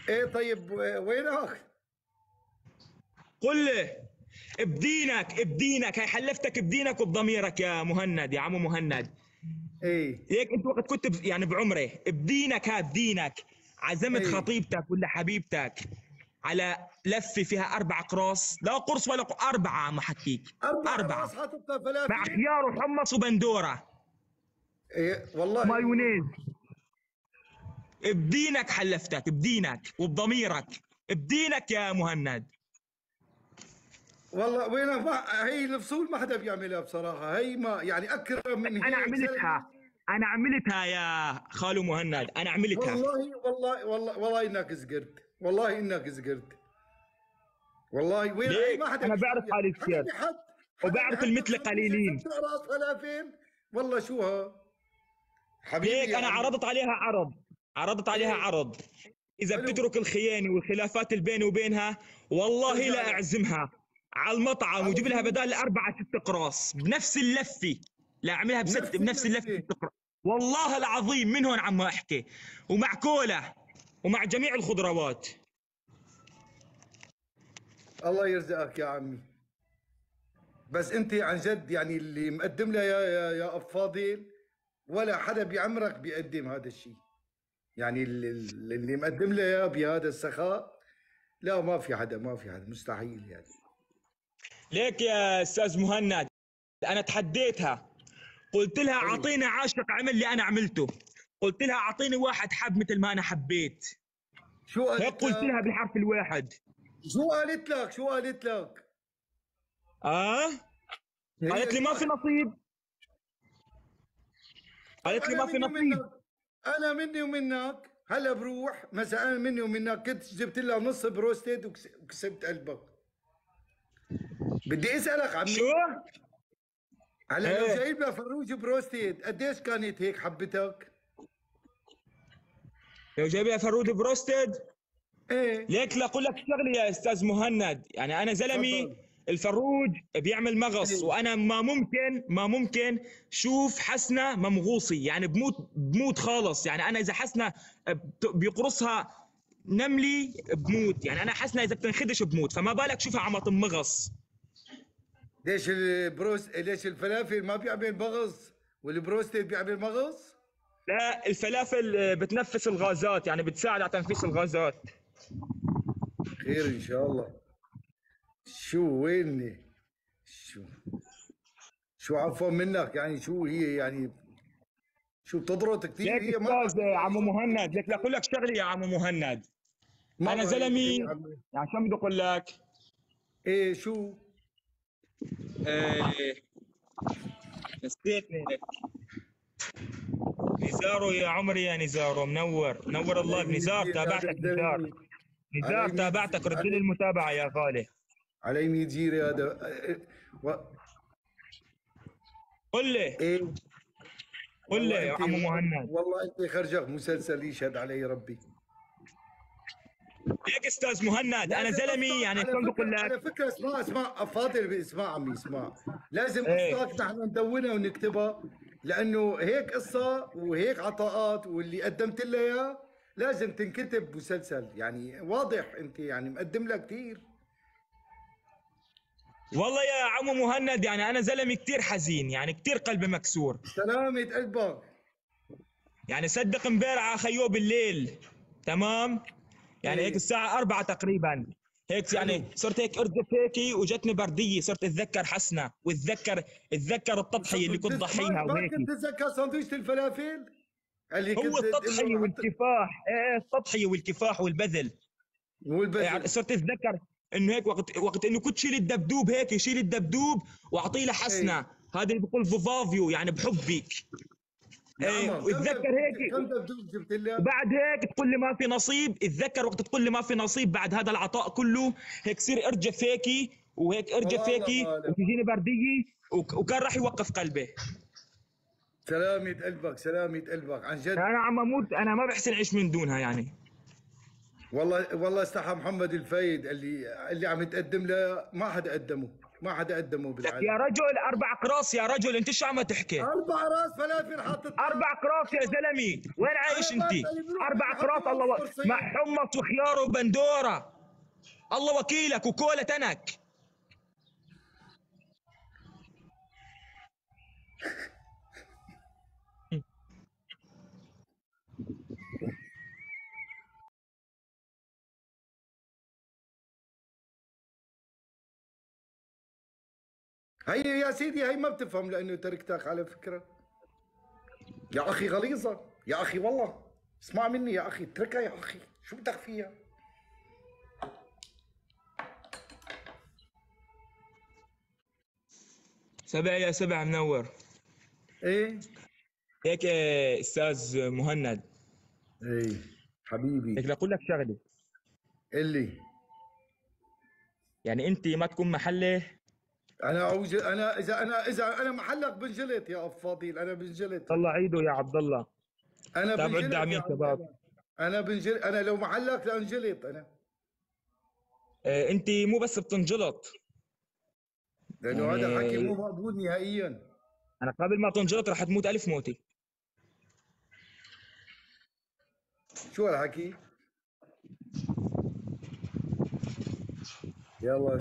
ايه طيب وينك؟ قل له بدينك هي حلفتك بدينك وبضميرك يا مهند، يا عمو مهند. ايه هيك انت وقت كنت يعني بعمره بدينك، ها بدينك عزمت ايه خطيبتك ولا حبيبتك على لفه فيها 4 اقراص، لا قرص ولا اربعه، عم احكيك اربع 4 راس حاططها مع فلافل. خيار وحمص وبندوره ايه والله. مايونيز. بدينك حلفتك بدينك وبضميرك، بدينك يا مهند. والله وينك؟ ما هي الفصول ما حدا بيعملها بصراحه، هي ما يعني اكرم من انا هيك عملتها، زلمه. انا عملتها يا خالو مهند، انا عملتها. والله انك زقرت، والله انك زقرت. والله وين هي ليك ما حدا انا بعرف بيسويها. حالي حدا كثير بيحط حدا وبعرف بيحط المثل بسندويشه قليلين. 6 راس فلافل. والله شو ها. حبيبي ليك يا انا عمي. عرضت عليها عرض، عرضت عليها ايه عرض. اذا حلو. بتترك الخيانه والخلافات اللي بيني وبينها والله ترجع لا لك اعزمها على المطعم على وجيب لها شو؟ بدال 4 6 اقراص بنفس اللفه. لا اعملها نفس بنفس اللفه اللفه. 6 اقراص. والله العظيم من هون عم احكي، ومع كولا ومع جميع الخضروات. الله يرزقك يا عمي. بس انت عن جد يعني اللي مقدم لها يا اب فاضل، ولا حدا بعمرك بيقدم هذا الشيء. يعني اللي مقدم لها اياه بهذا السخاء، لا ما في حدا، ما في حدا، مستحيل يعني. ليك يا استاذ مهند، انا تحديتها، قلت لها حلو. اعطيني عاشق عمل اللي انا عملته، قلت لها اعطيني واحد حب مثل ما انا حبيت. شو هيك قالت قلت لها لك؟ بالحرف الواحد. شو قالت لك؟ اه قالت هي لي شو ما في قالت؟ نصيب، طيب قالت لي انا ما في مني نصيب. ومنك، انا مني ومنك هلا بروح مثلا، انا مني ومنك كنت جبت لها نص بروستد وكسبت قلبك. بدي اسالك شو؟ عمي، هلا لو ايه جايب لها فروج بروستد قديش كانت هيك حبتك؟ لو جايبها فرود بروستد. ايه ليك لا اقول لك شغله يا استاذ مهند، يعني انا زلمي تفضل. الفروج بيعمل مغص، ايه وانا ما ممكن شوف حسنه ممغوصي، يعني بموت خالص. يعني انا اذا حسنه بيقرصها نملي بموت، يعني انا حسنه اذا بتنخدش بموت، فما بالك شوفها عم تمغص. ليش الفلافل ما بيعمل مغص والبروستد بيعمل مغص؟ لا الفلافل بتنفس الغازات، يعني بتساعد على تنفيس الغازات. خير ان شاء الله. شو ويني؟ شو شو عفوا منك يعني، شو هي يعني؟ شو بتضرط كثير ليك هي ما استاذ يعني عمو شو مهند، ليك لا اقول لك شغله يا عمو مهند. انا مرة هيك زلمي، هي عمي. يعني شو بدي اقول لك. ايه شو؟ آه نسيتني. نزارو يا عمري، يا نزارو منور منور الله علي بنزار، ميت هذا تابعتك نزار. الزلمه. نزار علي ميت تابعتك، رد لي علي, المتابعه يا غالي. علي ميت جيري هذا. و... قل لي، ايه قل لي والله يا انت، عمو مهند. والله انت خرجك مسلسل يشهد علي ربي. ليك استاذ مهند انا لازم زلمي، قصتك يعني على شلون فكره، بقول لك. على فكره اسمع فاضل، اسمع عمي اسمع. لازم ايه قصتك نحن ندونها ونكتبها، لانه هيك قصه وهيك عطاءات، واللي قدمت لها اياه لازم تنكتب مسلسل. يعني واضح انت يعني مقدم لها كثير. والله يا عمو مهند، يعني انا زلمي كتير حزين، يعني كتير قلبي مكسور. سلامة قلبك. يعني صدق امبارح خيو بالليل، تمام، يعني هيك ايه الساعة 4 تقريبا، هيك حلو. يعني صرت هيك ارجف هيك وجتني بردية، صرت اتذكر حسنة اتذكر التضحية اللي كنت ضحيها ما وهيك. كنت تتذكر سندويشة الفلافل اللي هو كنت تقول التضحية له حط والكفاح، ايه التضحية والكفاح والبذل. يعني والبزل. صرت اتذكر انه هيك وقت انه كنت شيل الدبدوب، هيك يشيل الدبدوب واعطيه ايه لحسنة، هذا اللي بقول فوفافيو يعني بحبك. ايه نعم. واتذكر هيك. كم دبدوب جبت لها؟ وبعد هيك تقول لي ما في نصيب، اتذكر وقت تقول لي ما في نصيب بعد هذا العطاء كله، هيك صير ارجف هيك وهيك ارجف والله هيك الله غالب. وتجيني برديه، وكان راح يوقف قلبي. سلامة قلبك، سلامة قلبك عن جد. انا عم اموت، انا ما بحسن اعيش من دونها يعني. والله استحى محمد الفايد اللي عم يتقدم له ما حدا قدمه. ما حدا قدمه لك بالعالم. يا رجل 4 اقراص يا رجل، انت شو عم تحكي؟ 4 فلافل حاطط 4 اقراص يا زلمه، وين عايش انا انت؟ بسأل بيروح 4 اقراص بحط الله قرصين. مع حمص وخيار وبندوره، الله وكيلك وكولا تنك. هي يا سيدي هي ما بتفهم لانه تركتك على فكره. يا اخي غليظه يا اخي والله. اسمع مني يا اخي اتركها يا اخي، شو بدك فيها؟ سبع يا سبع منور. ايه هيك استاذ مهند، ايه هيك حبيبي. لاقول لك شغله. اللي يعني انت ما تكون محله. انا اذا انا محلك بنجلط يا فاضل، انا بنجلط. الله عيده يا عبد الله. انا تابعوا بنجلط يا الداعمين عمي شباب. انا بنجلط، انا لو محلك لانجلط انا. انت مو بس بتنجلط، لانه هذا الحكي يعني مو مقبول نهائيا. انا قبل ما تنجلط رح تموت 1000 موتة. شو هالحكي؟ يلا